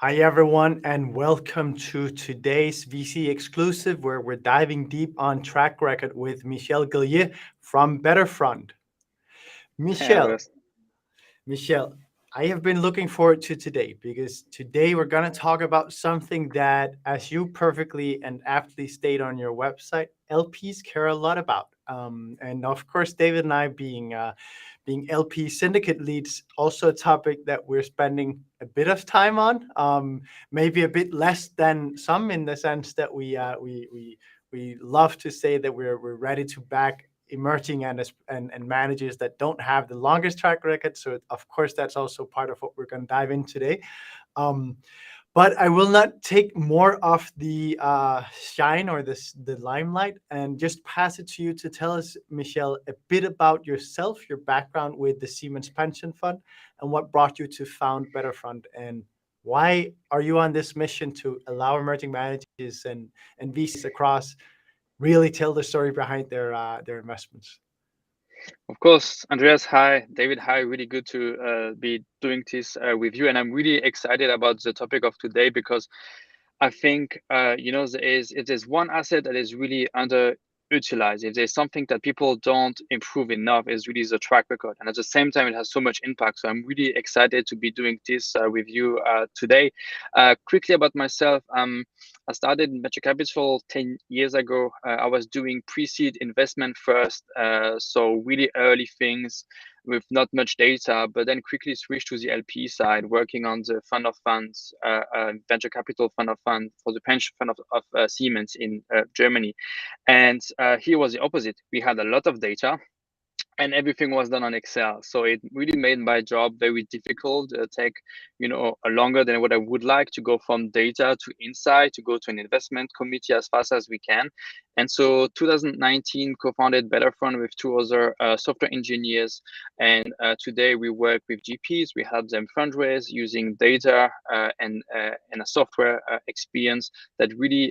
Hi, everyone, and welcome to today's VC exclusive where we're diving deep on track record with Michel Geolier from Betterfront. Yeah, Michel, Michel, I have been looking forward to today because today we're going to talk about something that, as you perfectly and aptly state on your website, LPs care a lot about. And of course, David and I, being LP syndicate leads, also a topic that we're spending a bit of time on, maybe a bit less than some, in the sense that we love to say that we're ready to back emerging and managers that don't have the longest track record. So of course that's also part of what we're going to dive in today. Um, but I will not take more of the shine or the limelight, and just pass it to you to tell us, Michelle, a bit about yourself, your background with the Siemens Pension Fund, and what brought you to found Betterfront, and why are you on this mission to allow emerging managers and VCs across really tell the story behind their investments. of course, Andreas. Hi, David. Hi. Really good to be doing this with you, and I'm really excited about the topic of today because I think it is one asset that is really underutilized. If there's something that people don't improve enough, is really the track record, and at the same time, it has so much impact. So I'm really excited to be doing this with you today. Quickly about myself, I started in venture capital 10 years ago. I was doing pre-seed investment first, so really early things with not much data, but then quickly switched to the LP side, working on the fund of funds, venture capital fund of fund for the pension fund of Siemens in Germany. And here was the opposite. We had a lot of data, and everything was done on Excel. So it really made my job very difficult. Take longer than what I would like to go from data to insight to go to an investment committee as fast as we can. And so 2019 co-founded Betterfront with two other software engineers, and today we work with GPs. We help them fundraise using data and a software experience that really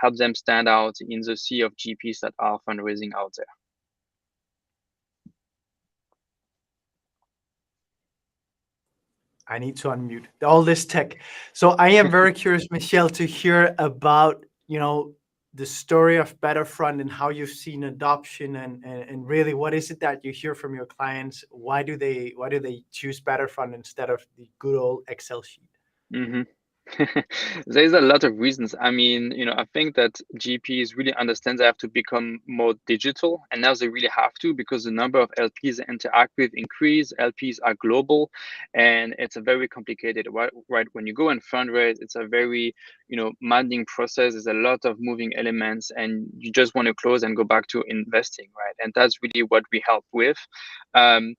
help them stand out in the sea of GPs that are fundraising out there. I need to unmute all this tech. So I am very curious, Michelle, to hear about, the story of Betterfront and how you've seen adoption, and really what is it that you hear from your clients? Why do they choose Betterfront instead of the good old Excel sheet? Mhm. There's a lot of reasons. I mean, I think that GPs really understand they have to become more digital, and now they really have to because the number of LPs they interact with increase. LPs are global, and it's a very complicated. Right? When you go and fundraise, it's a very, demanding process. There's a lot of moving elements, and you just want to close and go back to investing, right? And that's really what we help with. Um,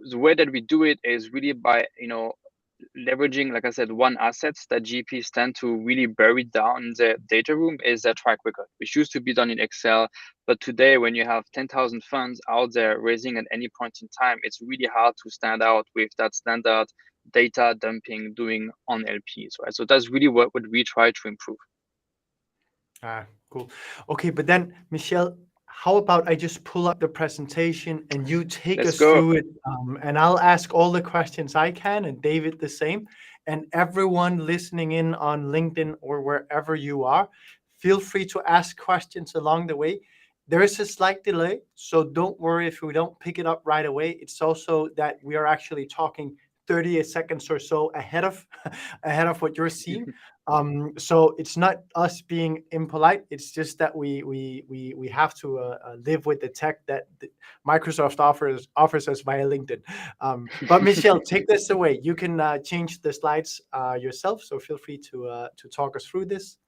the way that we do it is really by, leveraging, like I said, one assets that GPs tend to really bury down in the data room is their track record, which used to be done in Excel. But today, when you have 10,000 funds out there raising at any point in time, it's really hard to stand out with that standard data dumping doing on LPs, right? So that's really what we try to improve. Cool. Okay, but then Michelle, how about I just pull up the presentation and you take Let's us go. through it, and I'll ask all the questions I can, and David the same, and everyone listening in on LinkedIn or wherever you are, feel free to ask questions along the way. There is a slight delay, so don't worry if we don't pick it up right away. It's also that we are actually talking 30 seconds or so ahead of ahead of what you're seeing. So it's not us being impolite. It's just that we have to live with the tech that Microsoft offers us via LinkedIn. But Michelle, take this away. You can change the slides yourself. So feel free to talk us through this.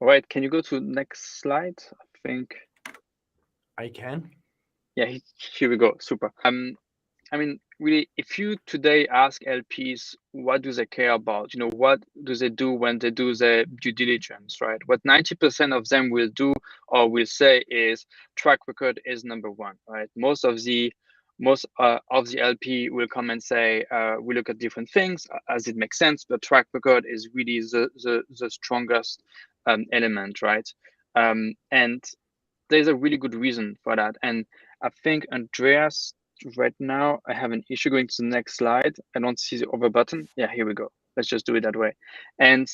All right, can you go to next slide? I think. I can. Yeah, here we go. Super. I mean, really, if you today ask LPs what do they care about, what do they do when they do their due diligence, right? What 90% of them will do or will say is track record is number one, right? Most of the LP will come and say we look at different things as it makes sense, but track record is really the strongest element, right? And there's a really good reason for that, and I think Andreas. Right now, I have an issue going to the next slide. I don't see the over button. Yeah, here we go. Let's just do it that way. And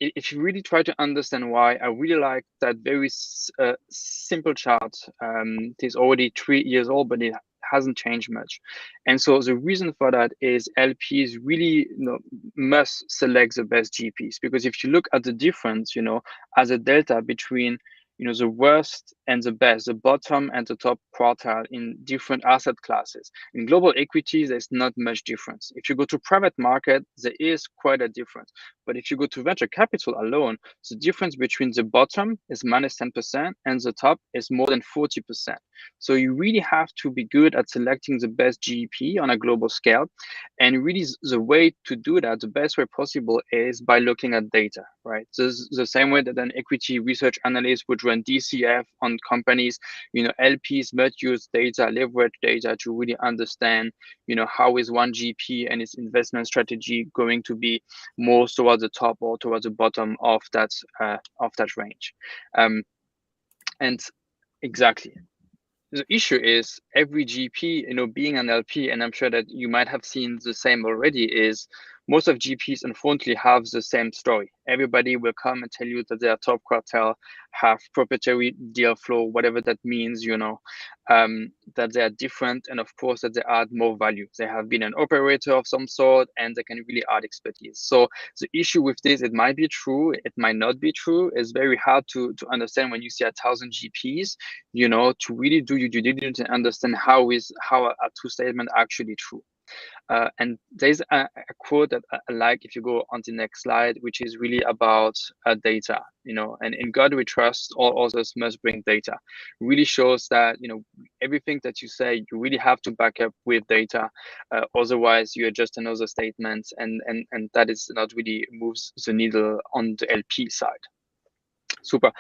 if you really try to understand why, I really like that very simple chart. It is already 3 years old, but it hasn't changed much. And so the reason for that is LPs really, must select the best GPs, because if you look at the difference, as a delta between the worst and the best, the bottom and the top quartile in different asset classes. In global equities, there's not much difference. If you go to private market, there is quite a difference. But if you go to venture capital alone, the difference between the bottom is minus 10% and the top is more than 40%. So you really have to be good at selecting the best GP on a global scale. And really the way to do that, the best way possible, is by looking at data, right? So the same way that an equity research analyst would run DCF on companies, LPs must use data, leverage data to really understand, how is one GP and its investment strategy going to be more towards the top or towards the bottom of that range. And exactly. The issue is every GP, being an LP, and I'm sure that you might have seen the same already, is most of GPs unfortunately have the same story. Everybody will come and tell you that their top quartile have proprietary deal flow, whatever that means, that they are different, and of course that they add more value. They have been an operator of some sort, and they can really add expertise. So the issue with this, it might be true, it might not be true. It's very hard to understand when you see 1,000 GPs, to really do your due diligence and understand how a true statement actually true. And there's a quote that I like, if you go on the next slide, which is really about data, and in God we trust, all others must bring data. Really shows that, everything that you say, you really have to back up with data. Otherwise, you're just another statement, and that is not really moves the needle on the LP side. Super.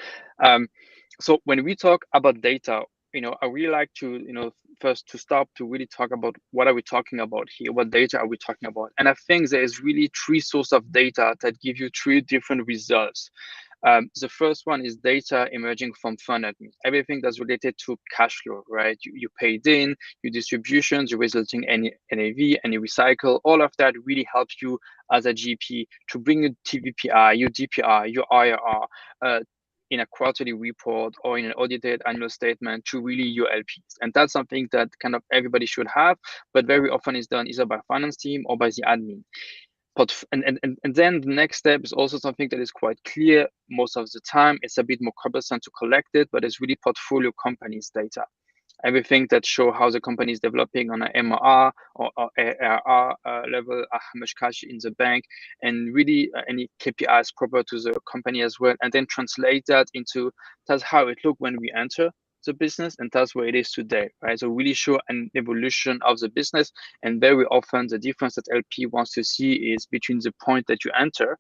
So when we talk about data, I really like to, first to stop to really talk about what are we talking about here? What data are we talking about? And I think there is really three sources of data that give you three different results. The first one is data emerging from fund admin, everything that's related to cash flow, right? You paid in, your distributions, your resulting any NAV, any recycle, all of that really helps you as a GP to bring your TVPI, your DPI, your IRR, in a quarterly report or in an audited annual statement to really your LPs. And that's something that kind of everybody should have, but very often is done either by finance team or by the admin. And then the next step is also something that is quite clear most of the time. It's a bit more cumbersome to collect it, but it's really portfolio companies data. Everything that show how the company is developing on an MRR or ARR level, how much cash in the bank, and really any KPIs proper to the company as well, and then translate that into that's how it looked when we enter the business, and that's where it is today, right? So really show an evolution of the business, and very often the difference that LP wants to see is between the point that you enter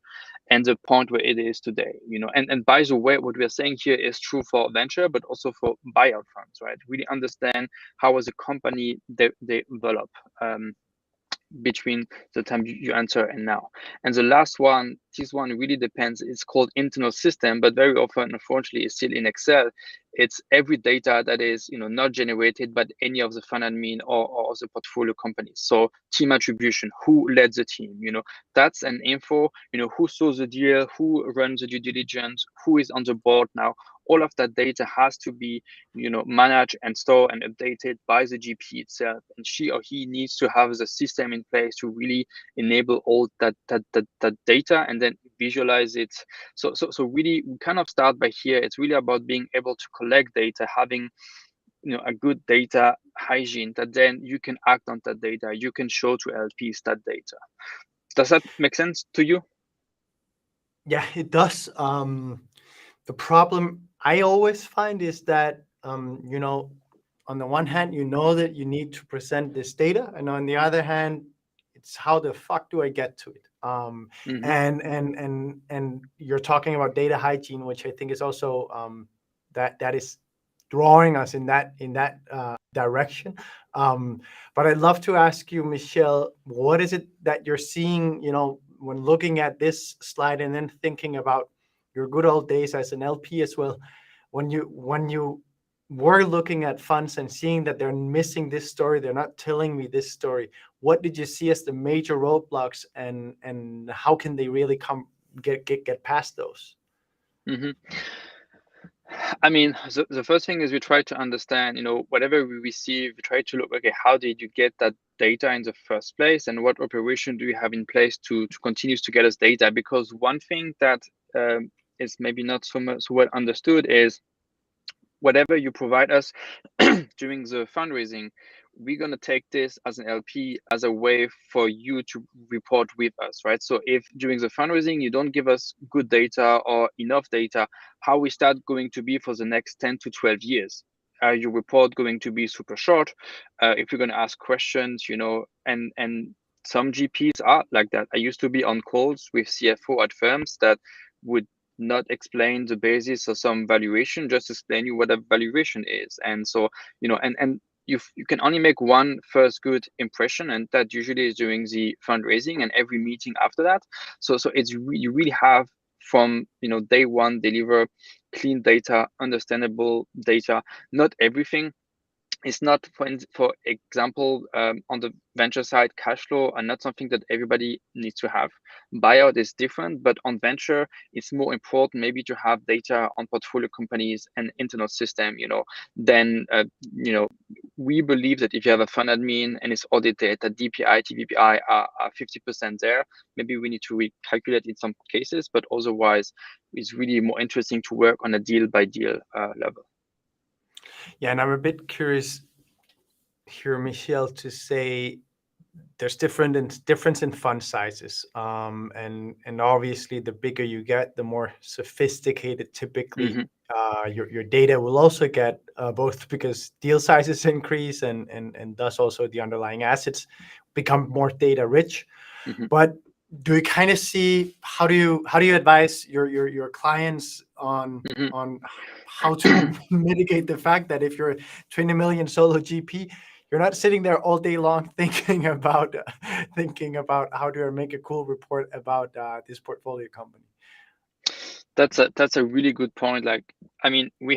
and the point where it is today, and by the way, what we're saying here is true for venture, but also for buyout funds, right? Really understand how was a company they develop between the time you enter and now. And the last one, this one really depends, it's called internal system, but very often, unfortunately, it's still in Excel. It's every data that is, not generated by any of the fund admin or the portfolio companies. So team attribution, who led the team, that's an info, who saw the deal, who runs the due diligence, who is on the board now. All of that data has to be, managed and stored and updated by the GP itself. And she or he needs to have the system in place to really enable all that data and then visualize it. So really, we kind of start by here. It's really about being able to collect data, having a good data hygiene, that then you can act on that data. You can show to LPs that data. Does that make sense to you? Yeah, it does. The problem I always find is that, on the one hand, that you need to present this data, and on the other hand, it's how the fuck do I get to it? Mm-hmm. And you're talking about data hygiene, which I think is also that is drawing us in that direction. But I'd love to ask you, Michel, what is it that you're seeing, when looking at this slide and then thinking about your good old days as an LP as well, when you we're looking at funds and seeing that they're missing this story, they're not telling me this story. What did you see as the major roadblocks, and how can they really come get past those? Hmm. I mean, the first thing is we try to understand, whatever we receive, we try to look, okay, how did you get that data in the first place, and what operation do you have in place to continue to get us data? Because one thing that is maybe not so much so well understood is whatever you provide us during the fundraising, we're going to take this as an LP as a way for you to report with us, right? So if during the fundraising you don't give us good data or enough data, how we start going to be for the next 10 to 12 years? Are your report going to be super short? If you're going to ask questions, and some GPs are like that. I used to be on calls with CFO at firms that would not explain the basis of some valuation, just explain you what a valuation is. And so, and you can only make one first good impression, and that usually is during the fundraising and every meeting after that. So you really have from day one deliver clean data, understandable data, not everything. It's not, for example, on the venture side, cash flow are not something that everybody needs to have. Buyout is different, but on venture, it's more important maybe to have data on portfolio companies and internal system. Then we believe that if you have a fund admin and it's audited, that DPI, TVPI are 50% there. Maybe we need to recalculate in some cases, but otherwise, it's really more interesting to work on a deal by deal level. Yeah, and I'm a bit curious here, Michel, to say there's difference in fund sizes, and obviously the bigger you get, the more sophisticated typically Hmm. your data will also get, both because deal sizes increase, and thus also the underlying assets become more data rich. Hmm. But do you kind of see, how do you advise your clients on how to mitigate the fact that if you're a 20 million solo GP, you're not sitting there all day long thinking about how do I make a cool report about this portfolio company. That's a really good point. Like, I mean, we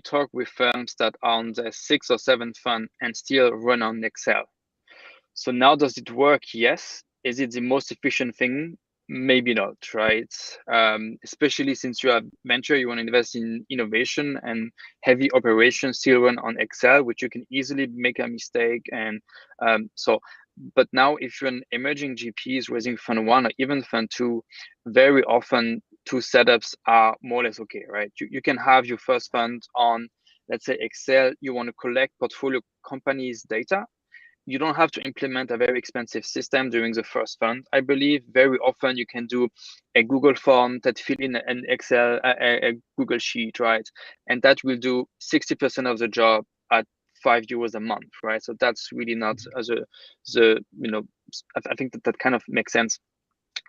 talk with firms that are on their sixth or seventh fund and still run on Excel. So now, does it work? Yes. Is it the most efficient thing? Maybe not, right? Especially since you have venture, you want to invest in innovation, and heavy operations still run on Excel, which you can easily make a mistake. And so, but now if you're an emerging GPs raising fund one or even fund two, very often two setups are more or less okay, right? You can have your first fund on, let's say, Excel. You want to collect portfolio companies' data. You don't have to implement a very expensive system during the first fund. I believe very often you can do a Google form that fill in an Excel, a Google sheet, right? And that will do 60% of the job at €5 a month, right? So that's really not as I think that kind of makes sense.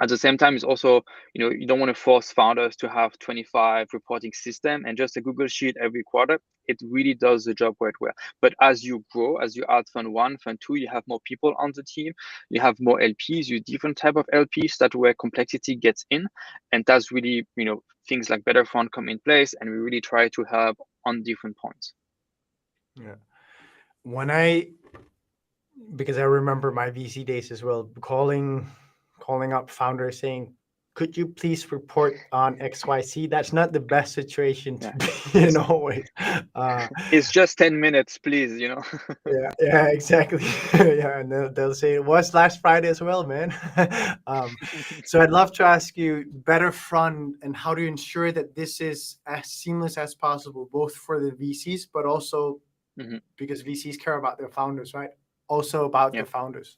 At the same time, it's also, you don't want to force founders to have 25 reporting system and just a Google sheet every quarter. It really does the job quite well. But as you grow, as you add fund one, fund two, you have more people on the team, you have more LPs, you different type of LPs, that where complexity gets in. And that's really, things like Betterfront come in place, and we really try to have on different points. Yeah. When I Because I remember my VC days as well, calling up founders saying, "Could you please report on XYZ?" That's not the best situation to Yeah. be in always. Uh, It's just 10 minutes, please, yeah, exactly. Yeah, and they'll say it was last Friday as well, man. um, so I'd love to ask you better front and how to ensure that this is as seamless as possible, both for the VCs, but also Mhm. because VCs care about their founders, right? Also about Yeah. the founders.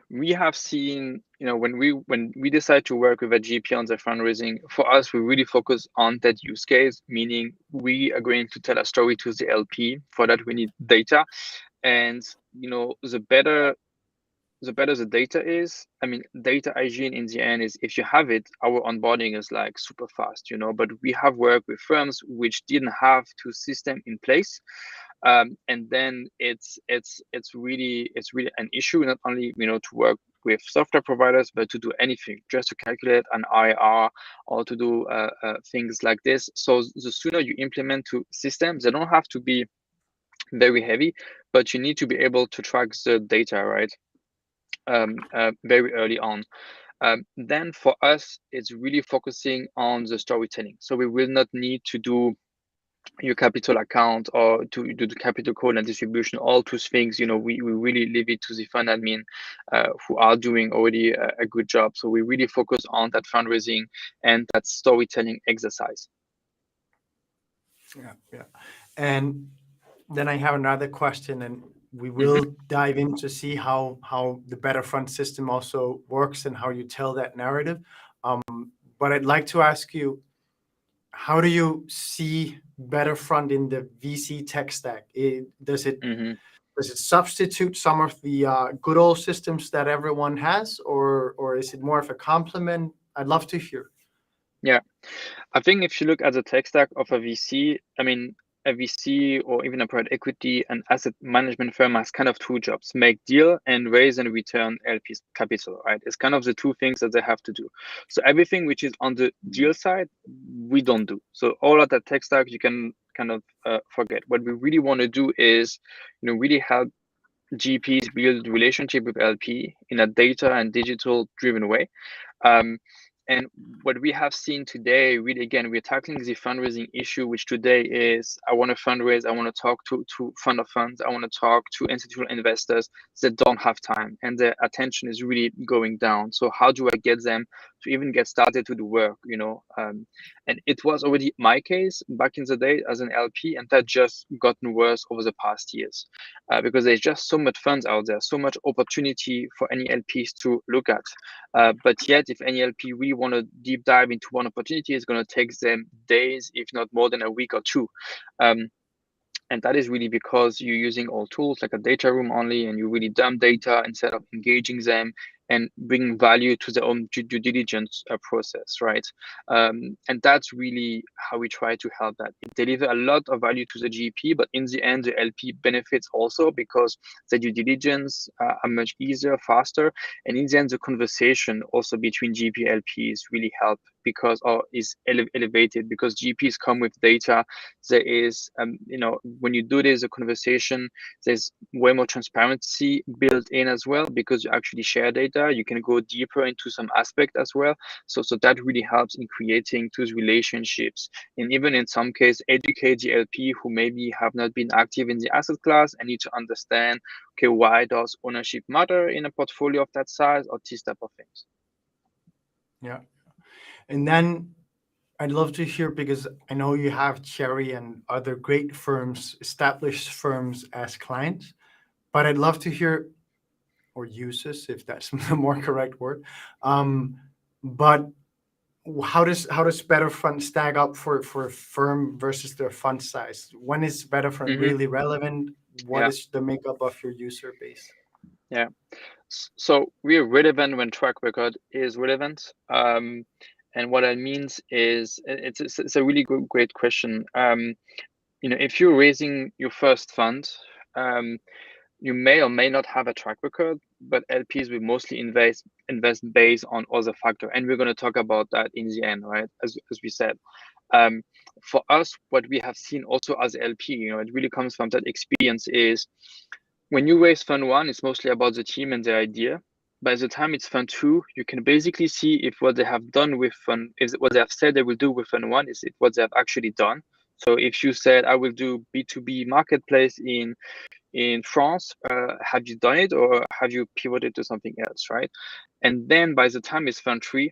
We have seen, when we decide to work with a GP on the fundraising, for us, we really focus on that use case, meaning we are going to tell a story to the LP. For that, we need data. And, the better the data is. I mean, data hygiene in the end is, if you have it, our onboarding is like super fast, but we have worked with firms which didn't have two system in place. And then it's really an issue, not only to work with software providers, but to do anything, just to calculate an IR or to do things like this. So the sooner you implement to systems, they don't have to be very heavy, but you need to be able to track the data, right? Very early on. Then for us, it's really focusing on the storytelling. So we will not need to do your capital account or to do the capital call and distribution, all those things. We really leave it to the fund admin who are doing already a good job. So we really focus on that fundraising and that storytelling exercise. Yeah. And then I have another question, and we will dive in to see how the Betterfront system also works and how you tell that narrative. Um, but I'd like to ask you, how do you see Betterfront in the VC tech stack? Does it substitute some of the good old systems that everyone has, or is it more of a complement? I'd love to hear. Yeah, I think if you look at the tech stack of a VC, I mean, a VC or even a private equity and asset management firm has kind of two jobs: make deal and raise and return LP's capital, right? It's kind of the two things that they have to do. So everything which is on the deal side, we don't do. So all of that tech stack, you can kind of forget. What we really want to do is, really help GPs build relationship with LP in a data and digital driven way. Um, and what we have seen today, really, again, we're tackling the fundraising issue, which today is I want to fundraise, I want to talk to fund of funds, I want to talk to institutional investors that don't have time and their attention is really going down. So how do I get them to even get started to do work, and it was already my case back in the day as an LP, and that just gotten worse over the past years because there's just so much funds out there, so much opportunity for any LPs to look at. But yet, if any LP really want to deep dive into one opportunity, it's going to take them days, if not more than a week or two. And that is really because you're using all tools like a data room only, and you really dump data instead of engaging them and bringing value to their own due diligence process, right? And that's really how we try to help that. It delivers a lot of value to the GP, but in the end, the LP benefits also because the due diligence are much easier, faster, and in the end, the conversation also between GP and LPs really help because or is elevated because GPs come with data. There is, when you do this, a conversation, there's way more transparency built in as well because you actually share data. You can go deeper into some aspect as well. So that really helps in creating those relationships and even in some case educate the LP who maybe have not been active in the asset class and need to understand, okay, why does ownership matter in a portfolio of that size or these type of things. Yeah. And then I'd love to hear, because I know you have Cherry and other great firms, established firms as clients, but I'd love to hear, or users, if that's the more correct word. But how does Betterfront stack up for a firm versus their fund size? When is Betterfront really relevant? What is the makeup of your user base? Yeah. So we are relevant when track record is relevant. And what that means is it's a really great question. If you're raising your first fund, you may or may not have a track record, but LPs will mostly invest based on other factors. And we're going to talk about that in the end, right? As we said. For us, what we have seen also as LP, it really comes from that experience is when you raise fund one, it's mostly about the team and the idea. By the time it's fund two, you can basically see if what they have done with fund, if what they have said they will do with fund one, is it what they have actually done. So if you said, I will do B2B marketplace in France, have you done it or have you pivoted to something else, right? And then by the time it's fund three,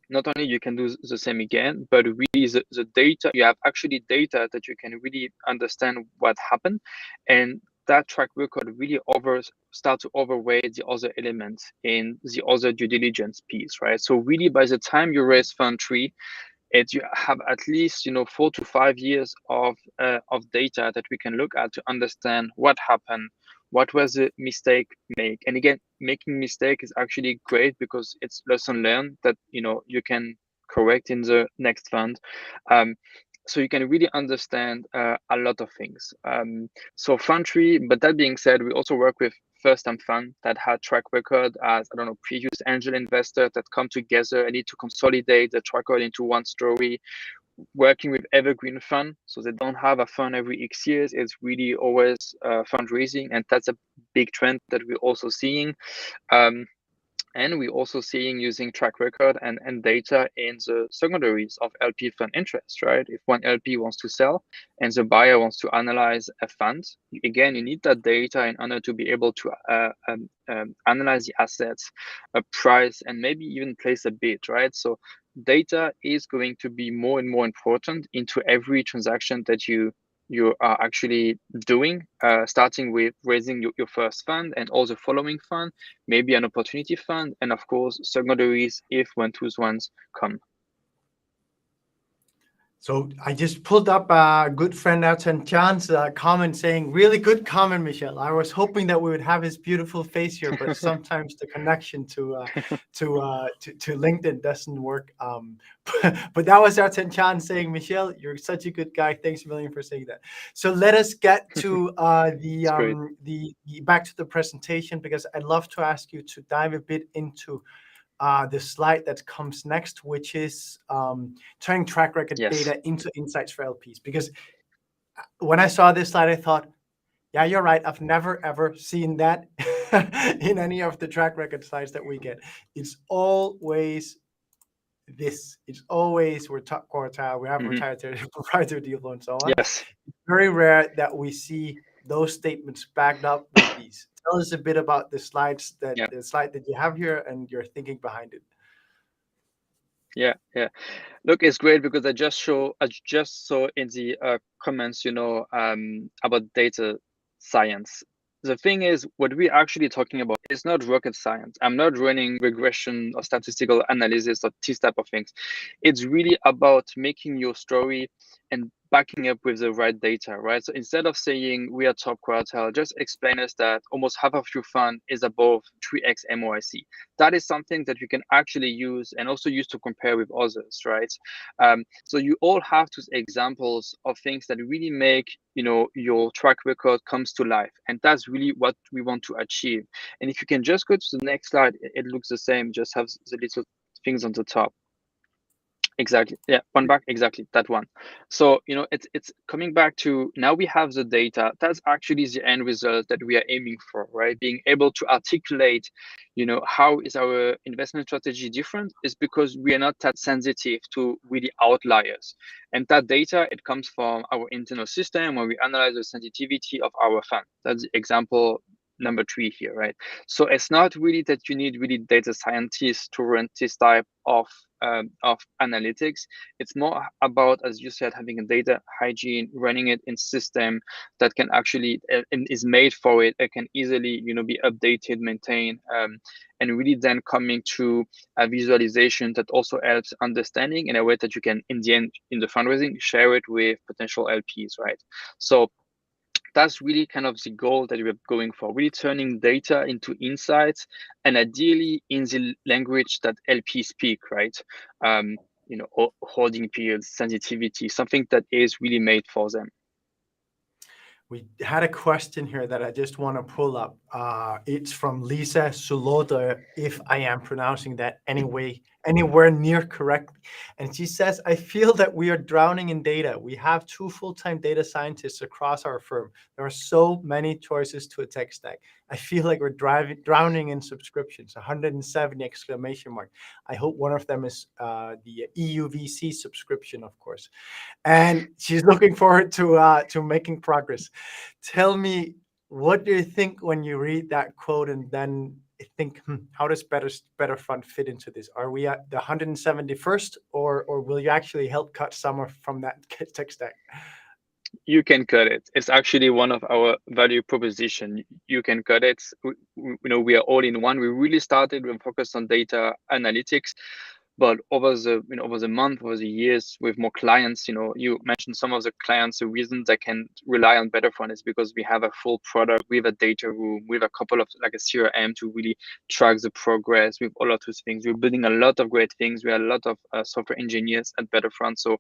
not only you can do the same again, but really the data, you have actually data that you can really understand what happened. And that track record really start to overweigh the other elements in the other due diligence piece, right? So really by the time you raise fund three, you have at least 4 to 5 years of data that we can look at to understand what happened, what was the mistake made. And again, making mistake is actually great because it's lesson learned that you can correct in the next fund. So you can really understand a lot of things. So fund three, but that being said, we also work with first-time fund that had track record as, I don't know, previous angel investors that come together and need to consolidate the track record into one story, working with evergreen fund, so they don't have a fund every X years. It's really always fundraising, and that's a big trend that we're also seeing. And we're also seeing using track record and data in the secondaries of LP fund interest, right? If one LP wants to sell and the buyer wants to analyze a fund, again, you need that data in order to be able to analyze the assets, a price, and maybe even place a bid, right? So data is going to be more and more important into every transaction that you are actually doing, starting with raising your first fund and all the following fund, maybe an opportunity fund, and of course secondaries if one twos ones come. So I just pulled up a good friend Elton John's comment saying, really good comment, Michel. I was hoping that we would have his beautiful face here, but sometimes the connection to LinkedIn doesn't work. But that was Elton John saying, Michel, you're such a good guy. Thanks a million for saying that. So let us get to the back to the presentation, because I'd love to ask you to dive a bit into the slide that comes next, which is turning track record data into insights for LPs. Because when I saw this slide, I thought, yeah, you're right. I've never, ever seen that in any of the track record slides that we get. It's always this. It's always we're top quartile, we have proprietary deal flow, and so on. Yes. It's very rare that we see those statements backed up with these. Tell us a bit about the slides the slide that you have here and your thinking behind it. Yeah. Look, it's great because I just saw in the comments, about data science. The thing is, what we're actually talking about is not rocket science. I'm not running regression or statistical analysis or these type of things. It's really about making your story and backing up with the right data, right? So instead of saying we are top quartile, just explain us that almost half of your fund is above 3x MOIC. That is something that you can actually use and also use to compare with others, right? So you all have those examples of things that really make your track record comes to life, and that's really what we want to achieve. And if you can just go to the next slide, it looks the same, just have the little things on the top. Exactly. Yeah, one back. Exactly, that one. So it's coming back to, now we have the data. That's actually the end result that we are aiming for, right? Being able to articulate, how is our investment strategy different, is because we are not that sensitive to really outliers. And that data, it comes from our internal system where we analyze the sensitivity of our fund. That's the example number 3 here, right? So it's not really that you need really data scientists to run this type of analytics. It's more about, as you said, having a data hygiene, running it in system that can actually and is made for it. It can easily be updated, maintained, and really then coming to a visualization that also helps understanding in a way that you can, in the end, in the fundraising, share it with potential LPs, right? So that's really kind of the goal that we're going for, really turning data into insights, and ideally in the language that LPs speak, right? Holding periods, sensitivity, something that is really made for them. We had a question here that I just want to pull up. It's from Lisa Suloda, if I am pronouncing that anywhere near correctly. And she says, I feel that we are drowning in data. We have 2 full-time data scientists across our firm. There are so many choices to a tech stack. I feel like we're drowning in subscriptions, 170 exclamation mark. I hope one of them is the EUVC subscription, of course. And she's looking forward to making progress. Tell me, what do you think when you read that quote and then think, how does Betterfront fit into this? Are we at the 171st, or will you actually help cut some from that tech stack? You can cut it. It's actually one of our value proposition. You can cut it. We are all in one. We really started with focus on data analytics, but over the month, over the years, with more clients, you mentioned some of the clients. The reason they can rely on Betterfront is because we have a full product, we have a data room, we have a couple of like a CRM to really track the progress with all of those things. We're building a lot of great things. We have a lot of software engineers at Betterfront, so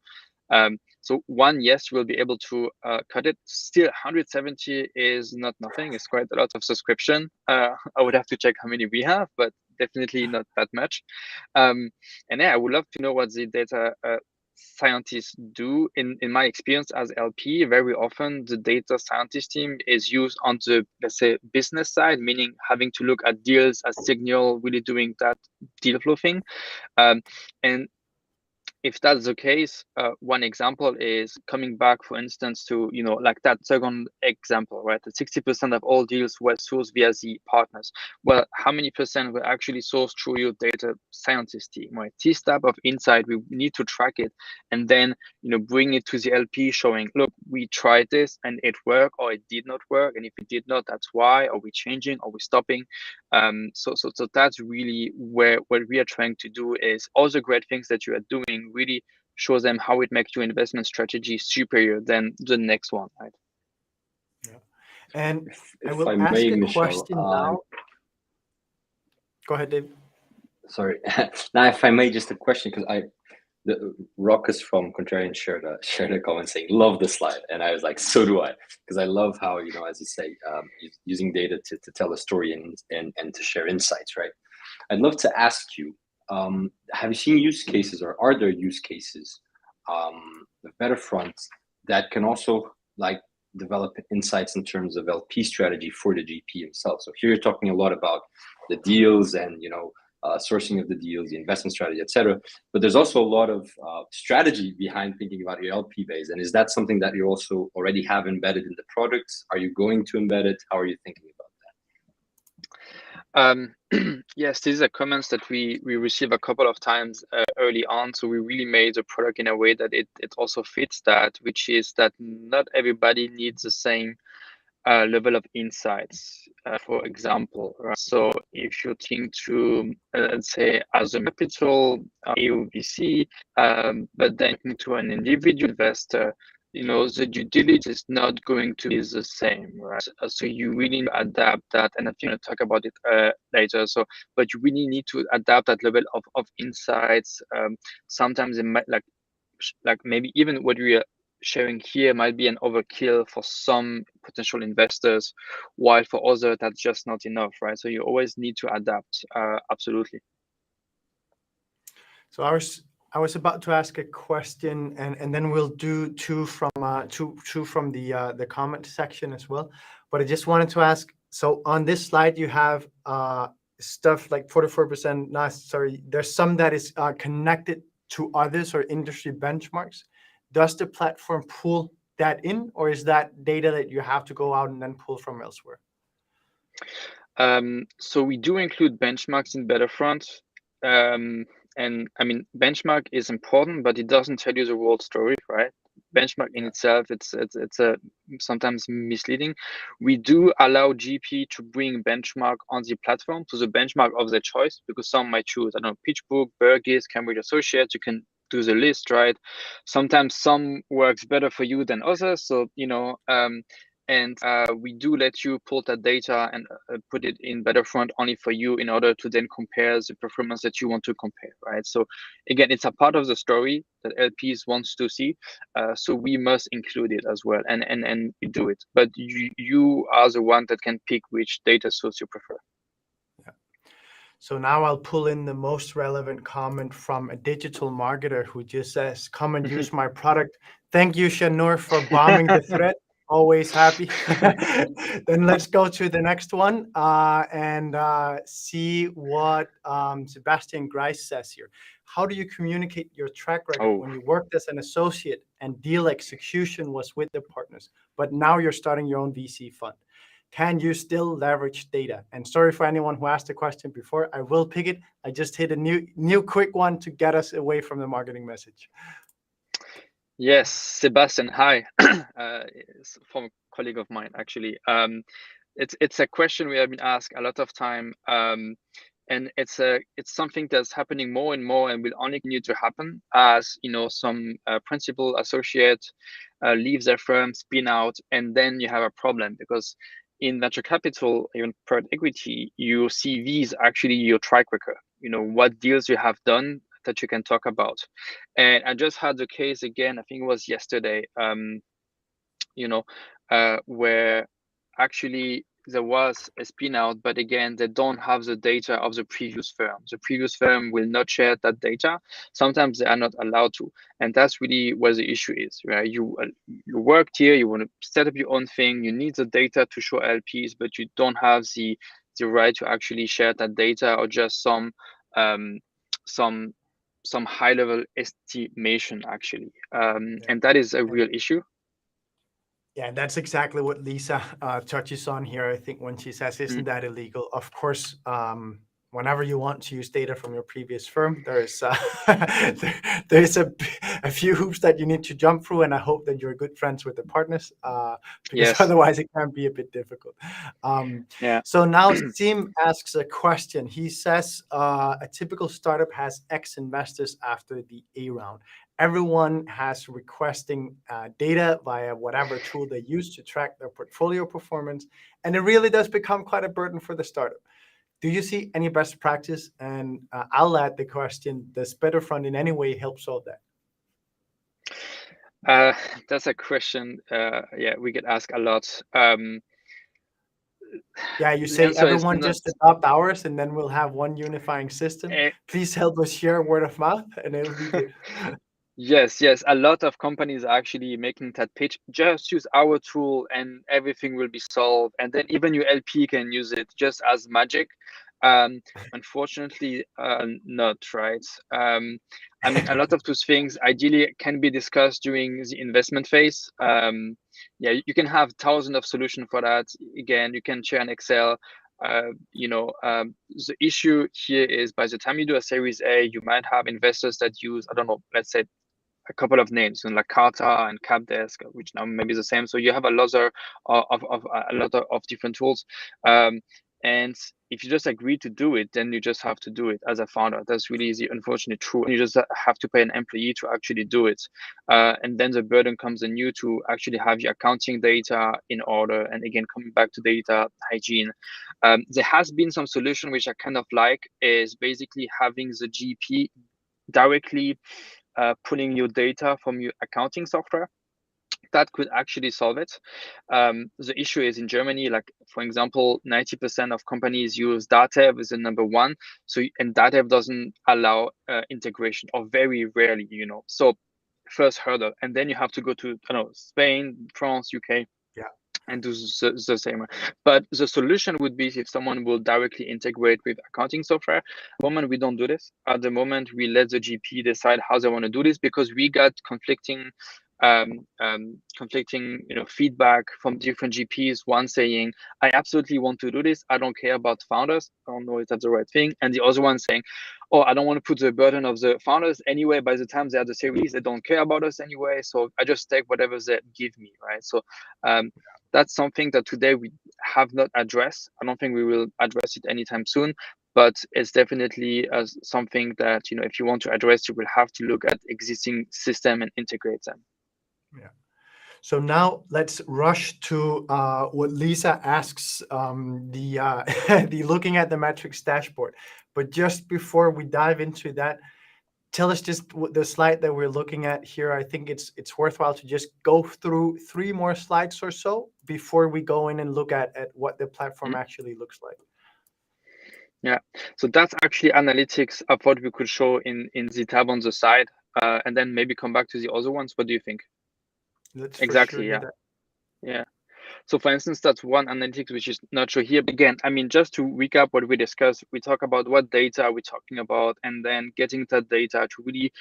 So one, yes, you will be able to cut it. Still, 170 is not nothing. It's quite a lot of subscription. I would have to check how many we have, but definitely not that much. And yeah, I would love to know what the data scientists do. In my experience as LP, very often the data scientist team is used on the, let's say, business side, meaning having to look at deals as signal, really doing that deal flow thing. And if that's the case, one example is coming back, for instance, to, like that second example, right? That 60% of all deals were sourced via the partners. Well, how many percent were actually sourced through your data scientist team, right? This type of insight, we need to track it and then, bring it to the LP showing, look, we tried this and it worked or it did not work. And if it did not, that's why. Are we changing? Are we stopping? So that's really where what we are trying to do is all the great things that you are doing really show them how it makes your investment strategy superior than the next one, right? Yeah. And I If will I ask may, a Michel, question now. Go ahead, Dave. sorry. Now, if I may, just a question, because the Rockus from Contrarian shared a comment saying, "Love the slide," and I was like, "So do I," because I love how, as you say, using data to tell a story and to share insights, right? I'd love to ask you, have you seen use cases, or are there use cases, the Betterfront, that can also like develop insights in terms of LP strategy for the GP himself? So here you're talking a lot about the deals and sourcing of the deals, the investment strategy, etc. But there's also a lot of strategy behind thinking about your LP base. And is that something that you also already have embedded in the products? Are you going to embed it? How are you thinking about that? Yes, these are comments that we receive a couple of times early on. So we really made the product in a way that it also fits that, which is that not everybody needs the same level of insights. For example, right? So if you think to, let's say, as a capital AUVC, but then to an individual investor, the due diligence is not going to be the same, right? So you really need to adapt that, and I'm going to talk about it later. So, but you really need to adapt that level of insights. Sometimes it might like maybe even what we are sharing here might be an overkill for some potential investors, while for others that's just not enough, right? So you always need to adapt. Absolutely. So I was about to ask a question, and then we'll do two from the comment section as well. But I just wanted to ask. So on this slide, you have stuff like 44%. No, sorry, there's some that is connected to others or industry benchmarks. Does the platform pull that in, or is that data that you have to go out and then pull from elsewhere? So we do include benchmarks in Betterfront. And I mean, benchmark is important, but it doesn't tell you the whole story, right? Benchmark in itself, it's a sometimes misleading. We do allow GP to bring benchmark on the platform to the benchmark of their choice, because some might choose, I don't know, PitchBook, Burgess, Cambridge Associates. You can do the list, right? Sometimes some works better for you than others. So, and we do let you pull that data and put it in Betterfront only for you in order to then compare the performance that you want to compare, right? So again, it's a part of the story that LPs wants to see. So we must include it as well, and we do it. But you are the one that can pick which data source you prefer. Yeah. So now I'll pull in the most relevant comment from a digital marketer who just says, "Come and use my product." Thank you, Shanur, for bombing the thread. Always happy. Then let's go to the next one and see what Sebastian Grice says here. How do you communicate your track record when you worked as an associate and deal execution was with the partners, but now you're starting your own VC fund? Can you still leverage data? And sorry for anyone who asked the question before. I will pick it. I just hit a new quick one to get us away from the marketing message. Yes, Sebastian, hi. Former colleague of mine, actually. It's a question we have been asked a lot of time, and it's something that's happening more and more, and will only continue to happen as some principal associate leaves their firm, spin out, and then you have a problem, because in venture capital, even private equity, your CV is actually your track record. What deals you have done that you can talk about. And I just had the case again, I think it was yesterday, where actually there was a spin out, but again, they don't have the data of the previous firm. The previous firm will not share that data. Sometimes they are not allowed to. And that's really where the issue is, right? You worked here, you want to set up your own thing, you need the data to show LPs, but you don't have the right to actually share that data, or just some high level estimation actually. And that is a real issue. Yeah, that's exactly what Lisa touches on here. I think when she says, "Isn't that illegal?" Of course, whenever you want to use data from your previous firm, there's there's a few hoops that you need to jump through, and I hope that you're good friends with the partners, because Yes. otherwise it can be a bit difficult. Yeah. So now Sim asks a question. He says, a typical startup has X investors after the A round. Everyone has requesting data via whatever tool they use to track their portfolio performance, and it really does become quite a burden for the startup. Do you see any best practice? And I'll add the question: does Betterfront in any way help solve that? That's a question. We get asked a lot. Yeah, you The say answer is everyone not. just adopt ours, and then we'll have one unifying system. eh, Please help us share word of mouth, and it'll be good. Yes, yes. A lot of companies are actually making that pitch. Just use our tool and everything will be solved. And then even your LP can use it just as magic. Unfortunately, not, right? I mean, a lot of those things ideally can be discussed during the investment phase. You can have thousands of solutions for that. Again, you can share an Excel. The issue here is by the time you do a Series A, you might have investors that use, I don't know, let's say a couple of names, like Carta and Capdesk, which now maybe the same. So you have a lot of different tools. And if you just agree to do it, then you just have to do it as a founder. That's really the unfortunate truth. You just have to pay an employee to actually do it. And then the burden comes on you to actually have your accounting data in order. And again, coming back to data hygiene, there has been some solution which I kind of like, is basically having the GP directly pulling your data from your accounting software. That could actually solve it. The issue is in Germany, like for example, 90% of companies use Datev as the number one. So, and Datev doesn't allow integration, or very rarely, So first hurdle, and then you have to go to, I don't know, Spain, France, UK, and do the same. But the solution would be if someone will directly integrate with accounting software. At the moment, we don't do this. At the moment, we let the GP decide how they want to do this, because we got conflicting feedback from different GPs. One saying, I absolutely want to do this, I don't care about founders, I don't know if that's the right thing. And the other one saying, oh, I don't want to put the burden of the founders anyway. By the time they are the series, they don't care about us anyway, so I just take whatever they give me, right? So that's something that today we have not addressed. I don't think we will address it anytime soon, but it's definitely something that, if you want to address, you will have to look at existing system and integrate them. Yeah. So now let's rush to what Lisa asks, the looking at the metrics dashboard. But just before we dive into that, tell us just the slide that we're looking at here. I think it's worthwhile to just go through 3 more slides or so before we go in and look at what the platform actually looks like. Yeah, so that's actually analytics of what we could show in the tab on the side, and then maybe come back to the other ones. What do you think? Let's Exactly, for sure do that. Yeah. So for instance, that's one analytics which is not shown here. But again, I mean, just to recap what we discussed, we talk about what data are we talking about, and then getting that data to really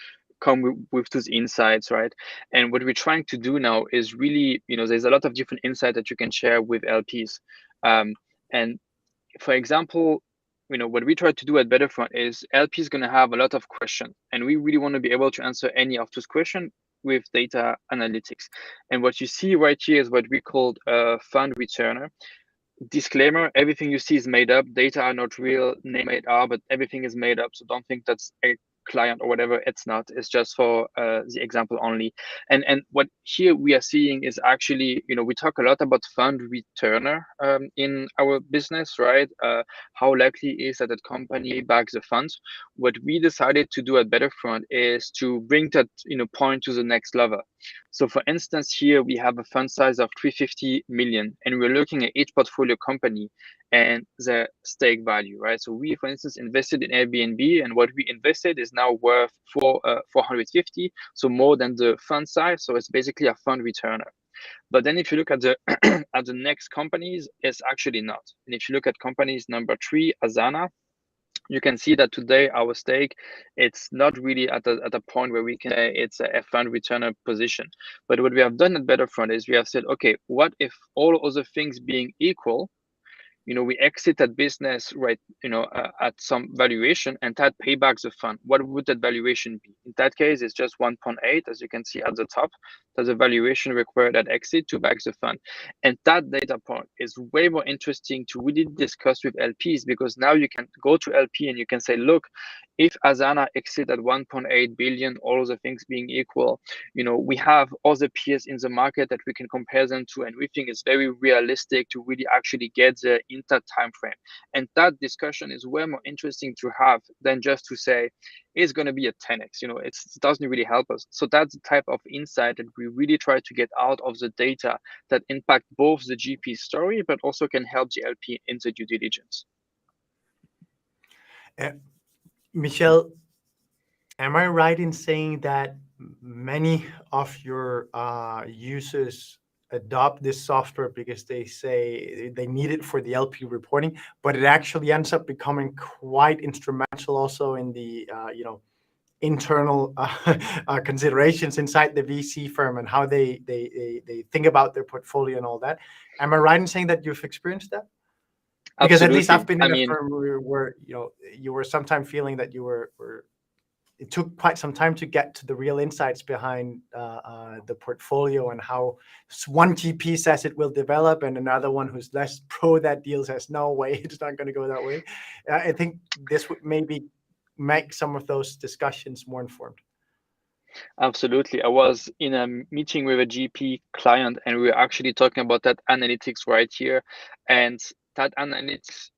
come with those insights, right? And what we're trying to do now is really, there's a lot of different insights that you can share with LPs. And for example, what we try to do at Betterfront is LP is going to have a lot of questions, and we really want to be able to answer any of those questions with data analytics. And what you see right here is what we call a fund returner. Disclaimer, everything you see is made up. Data are not real, name made are, but everything is made up. So don't think that's a client or whatever. It's not. It's just for the example only. And what here we are seeing is actually, we talk a lot about fund returner in our business, right? How likely is that a company backs the funds? what we decided to do at Betterfront is to bring that point to the next level. So for instance, here we have a fund size of 350 million, and we're looking at each portfolio company and the stake value, right? So we, for instance, invested in Airbnb, and what we invested is now worth 450, so more than the fund size. So it's basically a fund returner. But then if you look at the at the next companies, it's actually not. And if you look at companies number 3, Asana, you can see that today our stake, it's not really at a point where we can say it's a fund returner position. But what we have done at Betterfront is we have said, okay, what if all other things being equal, we exit that business, right, at some valuation, and that paybacks the fund. What would that valuation be? In that case, it's just 1.8, as you can see at the top. There's a valuation required at exit to back the fund. And that data point is way more interesting to really discuss with LPs, because now you can go to LP and you can say, look, if Asana exit at 1.8 billion, all of the things being equal, we have other peers in the market that we can compare them to, and we think it's very realistic to really actually get the in that time frame. And that discussion is way more interesting to have than just to say it's going to be a 10x. It doesn't really help us. So that's the type of insight that we really try to get out of the data that impact both the GP story, but also can help the LP in the due diligence. Michel, am I right in saying that many of your users adopt this software because they say they need it for the LP reporting, but it actually ends up becoming quite instrumental also in the internal considerations inside the VC firm and how they think about their portfolio and all that? Am I right in saying that you've experienced that? Because Absolutely. at least I've been in a firm where you were sometimes feeling that you were it took quite some time to get to the real insights behind the portfolio and how one GP says it will develop and another one who's less pro that deal says, no way, it's not going to go that way. I think this would maybe make some of those discussions more informed. Absolutely. I was in a meeting with a GP client, and we were actually talking about that analytics right here. And that analytics,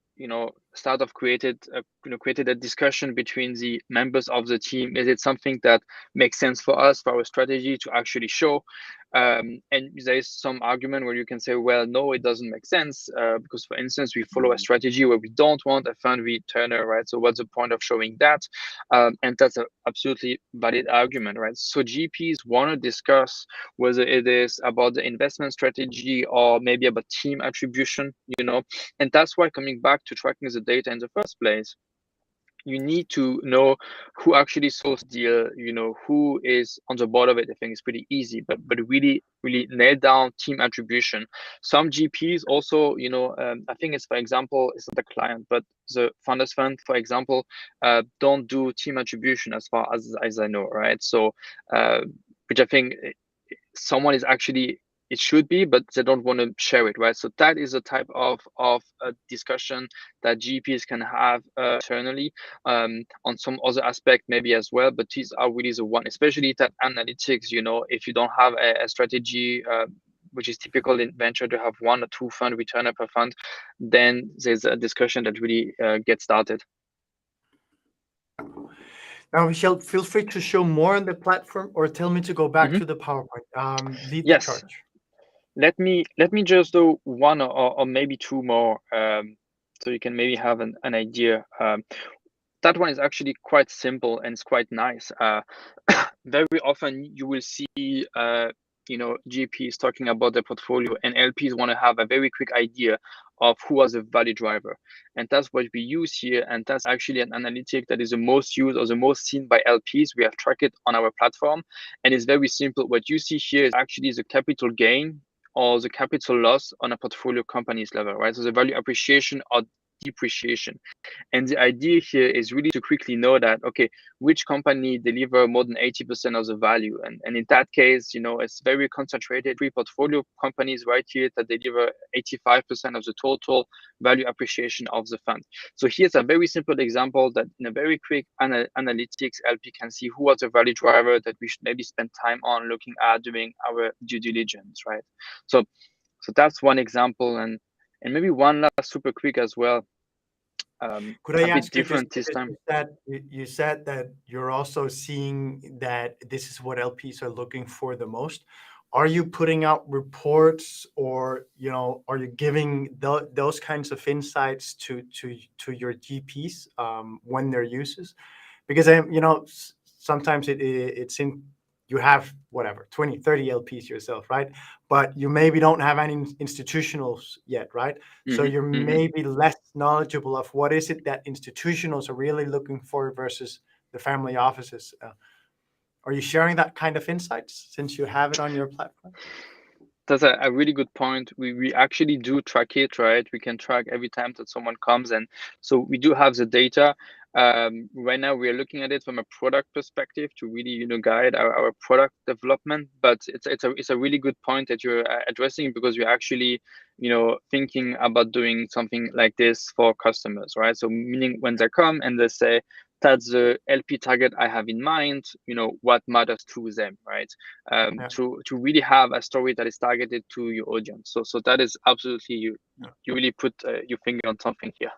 created a discussion between the members of the team. Is it something that makes sense for us, for our strategy to actually show? And there is some argument where you can say, well, no, it doesn't make sense, because, for instance, we follow a strategy where we don't want a fund returner, right? So what's the point of showing that? And that's an absolutely valid argument, right? So GPs want to discuss whether it is about the investment strategy or maybe about team attribution, and that's why, coming back to tracking the data in the first place, you need to know who actually sourced the deal, who is on the board of it. I think it's pretty easy, but really nail down team attribution. Some GPs also, I think it's, for example, it's not the client, but the founders fund, for example, don't do team attribution as far as I know, right? So, which I think someone is actually, it should be, but they don't want to share it, right? So that is a type of a discussion that GPs can have internally, on some other aspect maybe as well. But these are really the one, especially that analytics. If you don't have a strategy, which is typical in venture to have 1 or 2 fund returner per fund, then there's a discussion that really gets started. Now, Michel, feel free to show more on the platform or tell me to go back to the PowerPoint. Lead the charge. Let me just do 1 or maybe 2 more, so you can maybe have an idea. That one is actually quite simple and it's quite nice. Very often you will see GPs talking about their portfolio, and LPs want to have a very quick idea of who was the value driver. And that's what we use here. And that's actually an analytic that is the most used or the most seen by LPs. We have tracked it on our platform, and it's very simple. What you see here is actually the capital gain or the capital loss on a portfolio company's level, right? So the value appreciation or depreciation. And the idea here is really to quickly know that, okay, which company deliver more than 80% of the value. And in that case, it's very concentrated 3 portfolio companies right here that deliver 85% of the total value appreciation of the fund. So here's a very simple example that in a very quick analytics, LP can see who was the value driver that we should maybe spend time on looking at doing our due diligence, right? So that's one example. And maybe one last super quick as well. Could I a bit ask you, just different this because time. you said that you're also seeing that this is what LPs are looking for the most. Are you putting out reports, or are you giving those kinds of insights to your GPs when they're users? Because sometimes it's in, you have whatever 20, 30 LPs yourself, right? But you maybe don't have any institutionals yet, right? So you're maybe less knowledgeable of what is it that institutionals are really looking for versus the family offices. Are you sharing that kind of insights since you have it on your platform? That's a really good point. We actually do track it, right? We can track every time that someone comes, and so we do have the data. Right now, we are looking at it from a product perspective to really, guide our product development. But it's a really good point that you're addressing, because we're actually, thinking about doing something like this for customers, right? So meaning when they come and they say, that's the LP target I have in mind, what matters to them, right? Yeah. To really have a story that is targeted to your audience. So that is absolutely, you really put your finger on something here.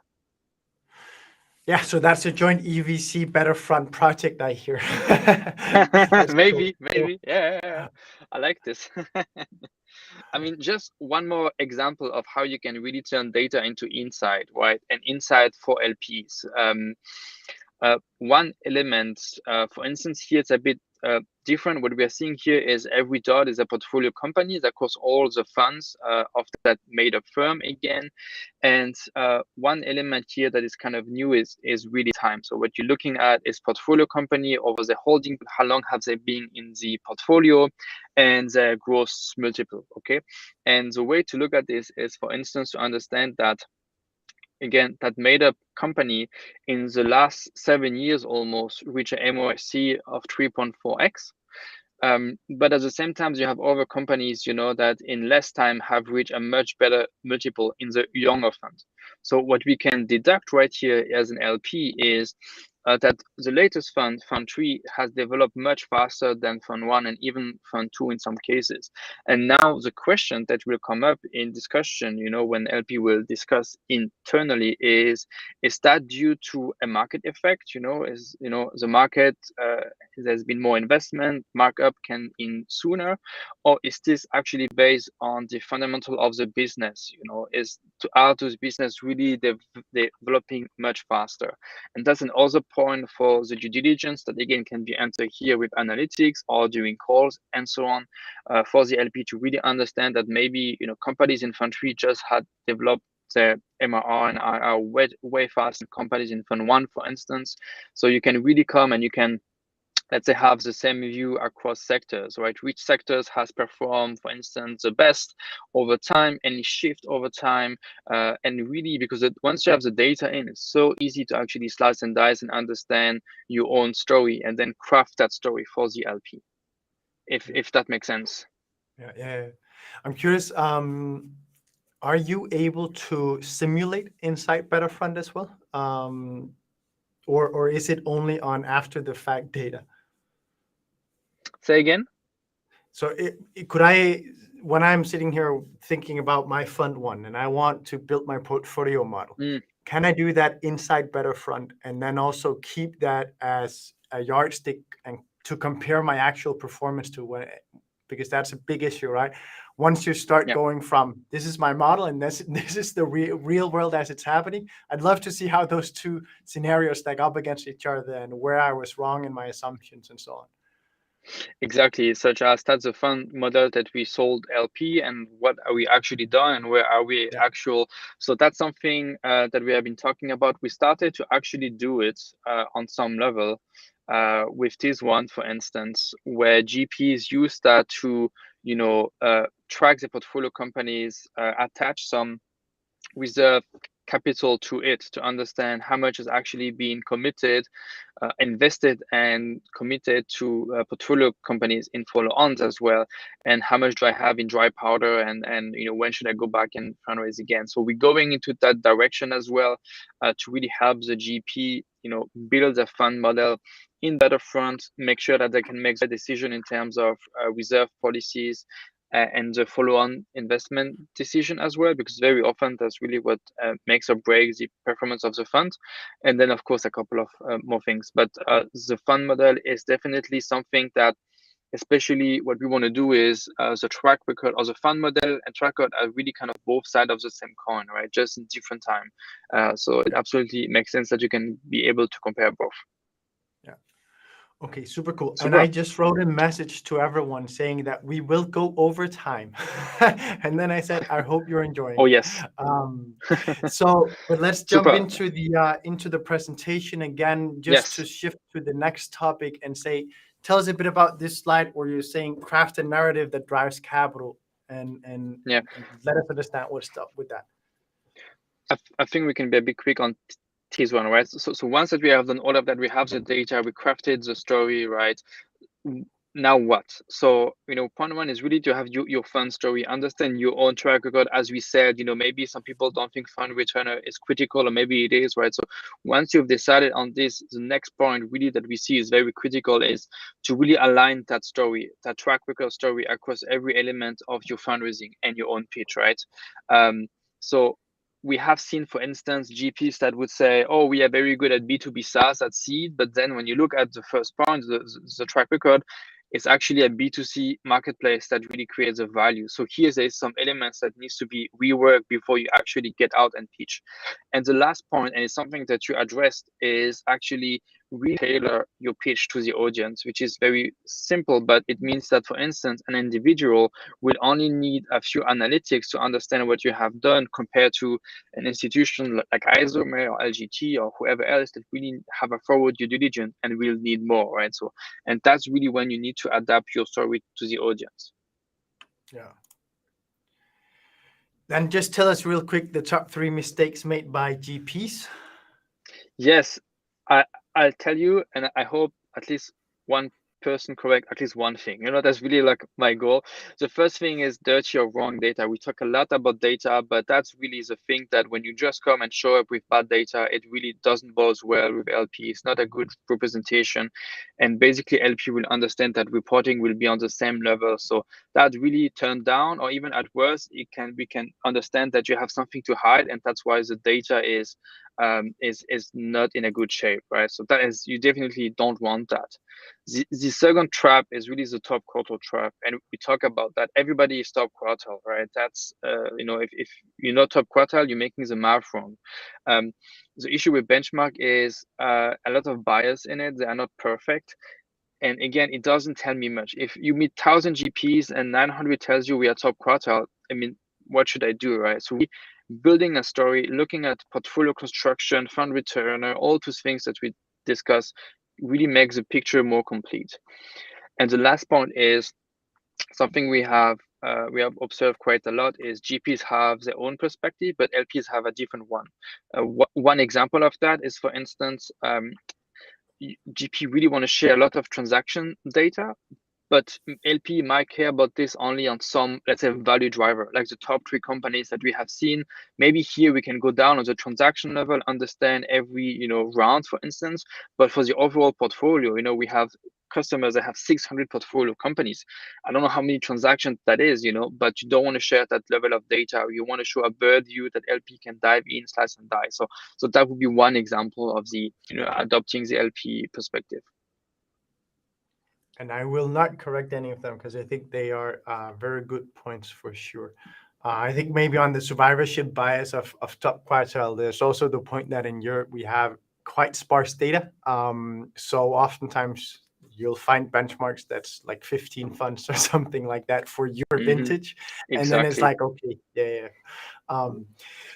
Yeah, so that's a joint EVC Betterfront project, I hear. maybe, Cool. yeah. I like this. I mean, just one more example of how you can really turn data into insight, right? And insight for LPs. One element, for instance, here it's a bit different. What we are seeing here is every dot is a portfolio company that across all the funds of that made up firm again. And one element here that is kind of new is really time. So what you're looking at is portfolio company over the holding, how long have they been in the portfolio, and their gross multiple, okay? And the way to look at this is, for instance, to understand that, again, that made up company in the last 7 years almost reached an MOIC of 3.4x. But at the same time, you have other companies, that in less time have reached a much better multiple in the younger fund. So what we can deduct right here as an LP is that the latest fund, Fund 3, has developed much faster than Fund 1 and even Fund 2 in some cases. And now the question that will come up in discussion, when LP will discuss internally is that due to a market effect? The market, there's been more investment, markup can in sooner, or is this actually based on the fundamental of the business? Are those business really developing much faster? And that's an other point for the due diligence that again can be answered here with analytics or during calls and so on, for the LP to really understand that maybe companies in Fund 3 just had developed their MRR and are way faster than companies in Fund 1, for instance. So you can really come and you can, let's say, have the same view across sectors, right? Which sectors has performed, for instance, the best over time, any shift over time, and really, because once you have the data in, it's so easy to actually slice and dice and understand your own story and then craft that story for the LP, if that makes sense. Yeah. I'm curious, are you able to simulate inside Betterfront as well? Or is it only on after the fact data? Say again? So could I, when I'm sitting here thinking about my fund one and I want to build my portfolio model, can I do that inside Betterfront and then also keep that as a yardstick and to compare my actual performance to what, because that's a big issue, right? Once you start going from this is my model and this is the real world as it's happening, I'd love to see how those two scenarios stack up against each other and where I was wrong in my assumptions and so on. Exactly, such as that's the fund model that we sold LP and what are we actually done and where are we actual. So that's something that we have been talking about. We started to actually do it on some level with this one, for instance, where GPs use that to track the portfolio companies, attach some reserve capital to it to understand how much is actually being committed, invested and committed to portfolio companies in follow-ons as well, and how much do I have in dry powder, and when should I go back and fundraise again. So we're going into that direction as well, to really help the GP build a fund model in Betterfront, make sure that they can make the decision in terms of reserve policies and the follow-on investment decision as well, because very often that's really what makes or breaks the performance of the fund. And then, of course, a couple of more things. But the fund model is definitely something that, especially what we want to do is the track record or the fund model and track record are really kind of both sides of the same coin, right? Just in different time. So it absolutely makes sense that you can be able to compare both. Yeah. Okay, super cool. And Super. I just wrote a message to everyone saying that we will go over time. And then I said, I hope you're enjoying. Oh, yes. But let's jump Super. into the presentation again, just to Yes. shift to the next topic and say, tell us a bit about this slide where you're saying craft a narrative that drives capital and let us understand what's up with that. I think we can be a bit quick on this one, right? So once that we have done all of that, we have the data, we crafted the story, right? Now what? So, point one is really to have your fund story, understand your own track record. As we said, maybe some people don't think fund returner is critical, or maybe it is, right? So once you've decided on this, the next point really that we see is very critical is to really align that story, that track record story across every element of your fundraising and your own pitch, right? So we have seen, for instance, GPs that would say, oh, we are very good at B2B SaaS at seed, but then when you look at the first point, the track record, it's actually a B2C marketplace that really creates a value. So here there's some elements that needs to be reworked before you actually get out and pitch. And the last point, and it's something that you addressed, is actually tailor your pitch to the audience, which is very simple, but it means that, for instance, an individual will only need a few analytics to understand what you have done compared to an institution like Isome or LGT or whoever else that really have a forward due diligence and will need more, right? So, and that's really when you need to adapt your story to the audience. Yeah. Then just tell us real quick the top 3 mistakes made by GPs. Yes, I'll tell you, and I hope at least one person correct at least one thing. That's really like my goal. The first thing is dirty or wrong data. We talk a lot about data, but that's really the thing that when you just come and show up with bad data, it really doesn't bode well with LP. It's not a good representation, and basically LP will understand that reporting will be on the same level. So that really turned down, or even at worst, we can understand that you have something to hide, and that's why the data is not in a good shape, right? So that is, you definitely don't want that. The second trap is really the top quartile trap, and we talk about that. Everybody is top quartile, right? That's if you're not top quartile, you're making the math wrong. The issue with benchmark is a lot of bias in it. They are not perfect. And again, it doesn't tell me much. If you meet 1,000 GPs and 900 tells you we are top quartile, I mean, what should I do, right? So building a story, looking at portfolio construction, fund returner, all those things that we discuss really makes the picture more complete. And the last point is something we have observed quite a lot is GPs have their own perspective, but LPs have a different one. One example of that is, for instance, GP really want to share a lot of transaction data, but LP might care about this only on some, let's say, value driver, like the top 3 companies that we have seen. Maybe here we can go down on the transaction level, understand every round, for instance. But for the overall portfolio, we have customers that have 600 portfolio companies. I don't know how many transactions that is, but you don't want to share that level of data. You want to show a bird view that LP can dive in, slice and dice. So that would be one example of the adopting the LP perspective. And I will not correct any of them because I think they are very good points for sure. I think maybe on the survivorship bias of top quartile, there's also the point that in Europe we have quite sparse data. So oftentimes you'll find benchmarks that's like 15 funds or something like that for your vintage. Exactly. And then it's like, okay, yeah.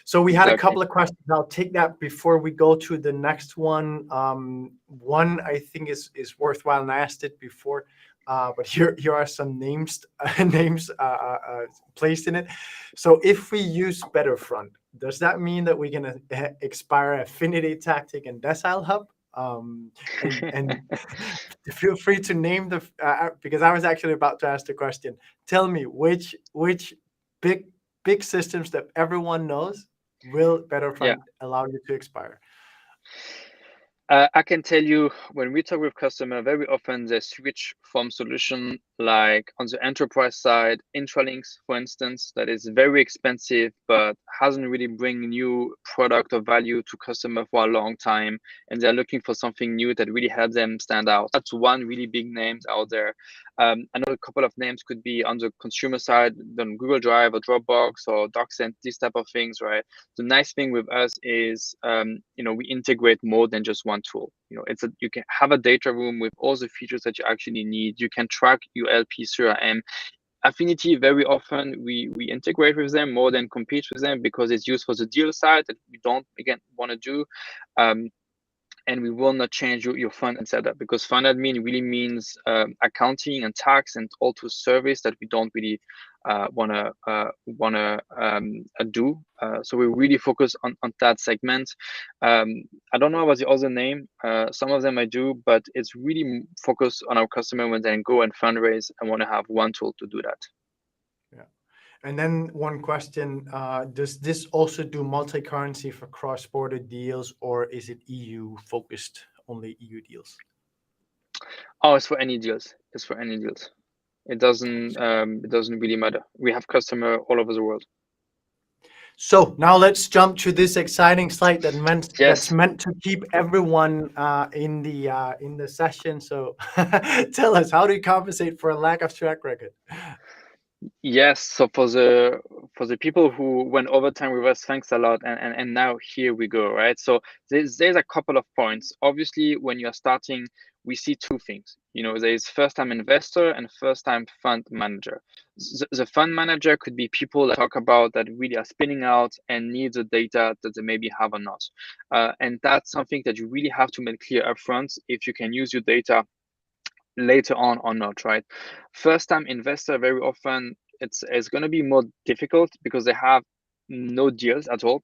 So we had a couple of questions. I'll take that before we go to the next one. One I think is worthwhile, and I asked it before, but here are some names placed in it. So if we use Betterfront, does that mean that we're gonna expire Affinity Tactic and Decile Hub? And feel free to name the because I was actually about to ask the question. Tell me which big systems that everyone knows will Betterfront allow you to expire? I can tell you when we talk with customer, very often they switch from solution like on the enterprise side, Intralinks, for instance, that is very expensive, but hasn't really bring new product or value to customer for a long time. And they're looking for something new that really helps them stand out. That's one really big names out there. I know a couple of names could be on the consumer side, on Google Drive or Dropbox or DocSend, these type of things, right? The nice thing with us is, we integrate more than just one tool. You can have a data room with all the features that you actually need. You can track your LP CRM. Affinity, very often we integrate with them more than compete with them because it's used for the deal side that we don't again want to do. And we will not change your fund and setup because fund admin really means accounting and tax and all to service that we don't really wanna do. So we really focus on that segment. I don't know about the other name. Some of them I do, but it's really focused on our customer when they go and fundraise and want to have one tool to do that. And then one question, does this also do multi-currency for cross-border deals, or is it EU focused, only EU deals? Oh, it's for any deals. It's for any deals. It doesn't really matter. We have customer all over the world. So now let's jump to this exciting slide that's Yes. meant to keep everyone in the session. So tell us, how do you compensate for a lack of track record? Yes, so for the people who went overtime with us, thanks a lot. And now here we go, right? So there's a couple of points. Obviously, when you're starting, we see two things. There's first-time investor and first-time fund manager. The fund manager could be people that talk about that really are spinning out and need the data that they maybe have or not. And that's something that you really have to make clear upfront if you can use your data later on or not, right? First time investor, very often it's going to be more difficult because they have no deals at all.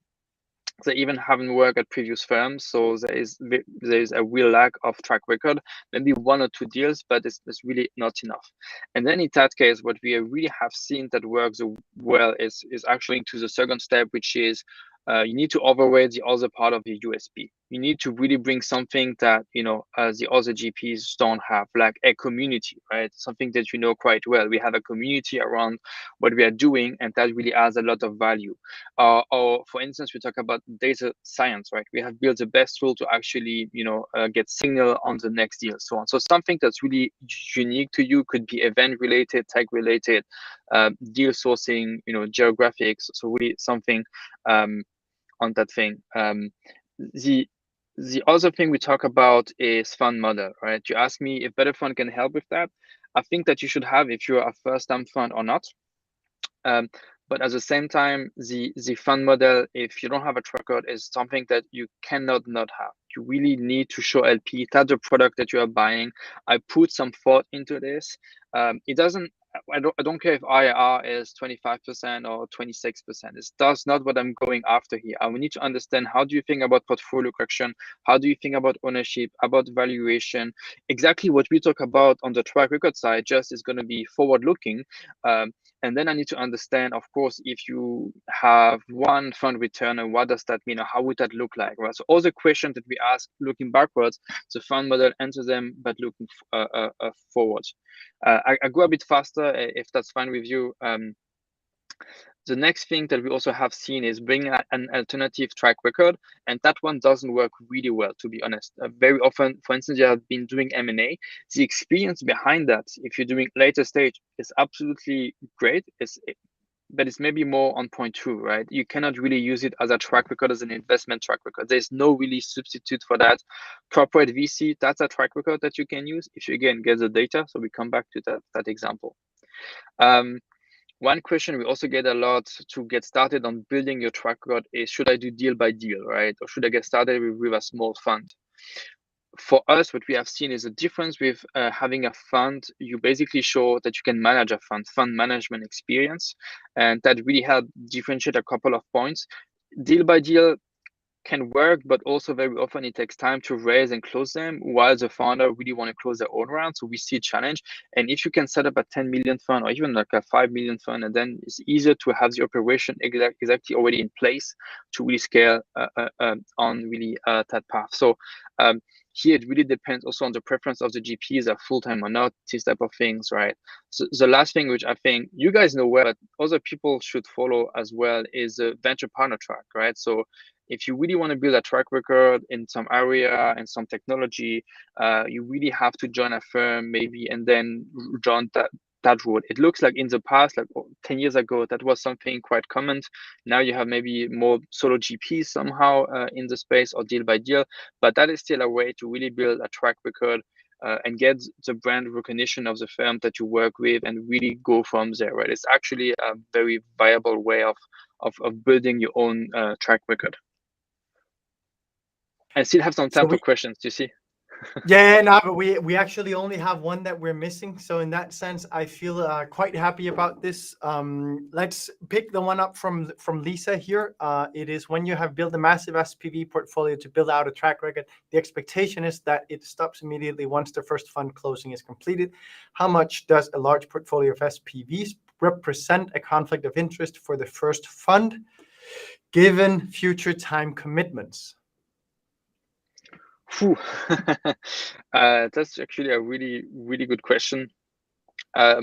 They even haven't worked at previous firms, so there is a real lack of track record. Maybe one or two deals, but it's really not enough. And then in that case, what we really have seen that works well is actually to the second step, which is you need to overweight the other part of the USP. You need to really bring something that the other GPs don't have, like a community, right? Something that quite well. We have a community around what we are doing, and that really adds a lot of value. Or for instance, we talk about data science, right? We have built the best tool to actually get signal on the next deal, so on. So something that's really unique to you could be event related, tech related, deal sourcing, geographics. So really something on that thing. The other thing we talk about is fund model, right? You ask me if Betterfront can help with that. I think that you should have if you're a first-time fund or not. But at the same time, the fund model, if you don't have a track record, is something that you cannot not have. You really need to show LP that's the product that you are buying. I put some thought into this. It doesn't. I don't care if IRR is 25% or 26%. That's not what I'm going after here. I will need to understand, how do you think about portfolio correction? How do you think about ownership, about valuation? Exactly what we talk about on the track record side just is going to be forward looking. And then I need to understand, of course, if you have one fund return, and what does that mean, or how would that look like, right? So all the questions that we ask looking backwards, the fund model answers them, but looking forward. I go a bit faster if that's fine with you. The next thing that we also have seen is bringing an alternative track record, and that one doesn't work really well, to be honest. Very often, for instance, you have been doing M&A. The experience behind that, if you're doing later stage, is absolutely great. But it's maybe more on point two, right? You cannot really use it as a track record, as an investment track record. There's no really substitute for that. Corporate VC, that's a track record that you can use if you again get the data. So we come back to that example. One question we also get a lot to get started on building your track record is, should I do deal by deal, right? Or should I get started with a small fund? For us, what we have seen is a difference with having a fund. You basically show that you can manage a fund management experience, and that really help differentiate a couple of points. Deal by deal, can work, but also very often it takes time to raise and close them while the founder really want to close their own round. So we see a challenge. And if you can set up a 10 million fund or even like a 5 million fund, and then it's easier to have the operation exactly already in place to really scale on really that path. So here it really depends also on the preference of the GPs, are full-time or not, these type of things, right? So the last thing, which I think you guys know well, but other people should follow as well, is the venture partner track, right? So if you really want to build a track record in some area and some technology, you really have to join a firm maybe and then join that road. It looks like in the past, like 10 years ago, that was something quite common. Now you have maybe more solo GPs somehow in the space or deal by deal, but that is still a way to really build a track record and get the brand recognition of the firm that you work with and really go from there, right? It's actually a very viable way of building your own track record. I still have some time for questions, do you see? Yeah, no, but we actually only have one that we're missing. So in that sense, I feel quite happy about this. Let's pick the one up from Lisa here. It is, when you have built a massive SPV portfolio to build out a track record, the expectation is that it stops immediately once the first fund closing is completed. How much does a large portfolio of SPVs represent a conflict of interest for the first fund, given future time commitments? That's actually a really, really good question. But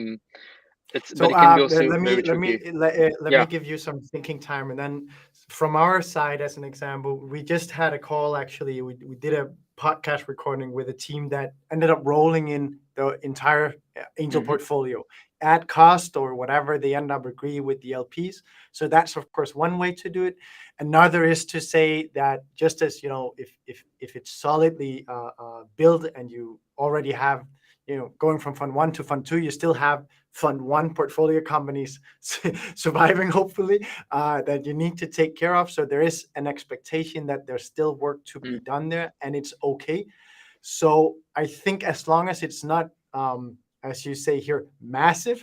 it can be also very tricky. Let me give you some thinking time, and then from our side, as an example, we just had a call. Actually, we did a podcast recording with a team that ended up rolling in the entire angel portfolio at cost or whatever they end up agree with the LPs. So that's of course one way to do it. Another is to say that, just as if it's solidly built and you already have, going from fund one to fund two, you still have fund one portfolio companies surviving, hopefully, that you need to take care of. So there is an expectation that there's still work to be done there, and it's okay. So I think as long as it's not, as you say here, massive,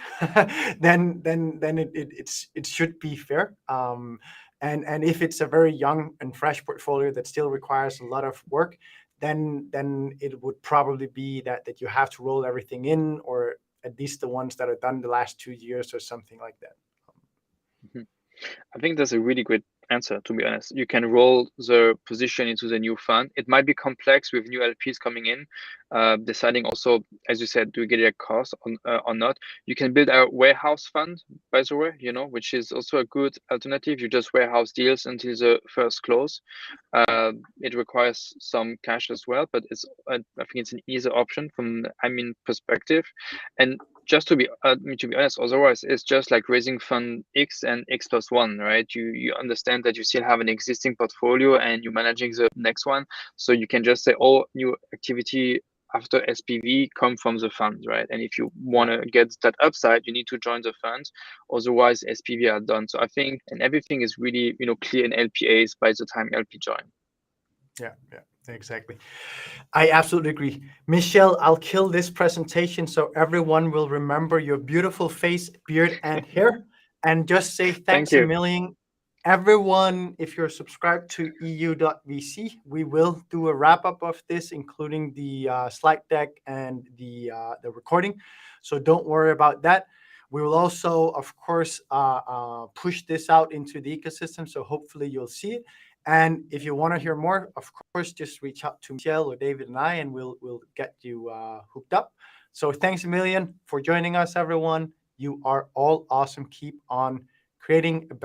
then it should be fair. And if it's a very young and fresh portfolio that still requires a lot of work, then it would probably be that you have to roll everything in, or at least the ones that are done the last 2 years or something like that. I think that's a really good answer, to be honest. You can roll the position into the new fund. It might be complex with new LPs coming in, deciding also, as you said, do we get it at cost or not. You can build a warehouse fund, by the way, which is also a good alternative. You just warehouse deals until the first close. It requires some cash as well, but I think it's an easier option from perspective. And just to be honest, otherwise it's just like raising fund X and X plus one, right? You understand that you still have an existing portfolio and you're managing the next one, so you can just say all new activity after SPV come from the fund, right? And if you want to get that upside, you need to join the fund. Otherwise, SPV are done. So I think, and everything is really clear in LPAs by the time LP join. Yeah, exactly. I absolutely agree. Michel, I'll kill this presentation so everyone will remember your beautiful face, beard, and hair. And just say thanks a million. Everyone, if you're subscribed to EU.vc, we will do a wrap-up of this, including the slide deck and the recording. So don't worry about that. We will also, of course, push this out into the ecosystem, so hopefully you'll see it. And if you want to hear more, of course, just reach out to Michel or David and I, and we'll get you hooked up. So thanks a million for joining us, everyone. You are all awesome. Keep on creating a better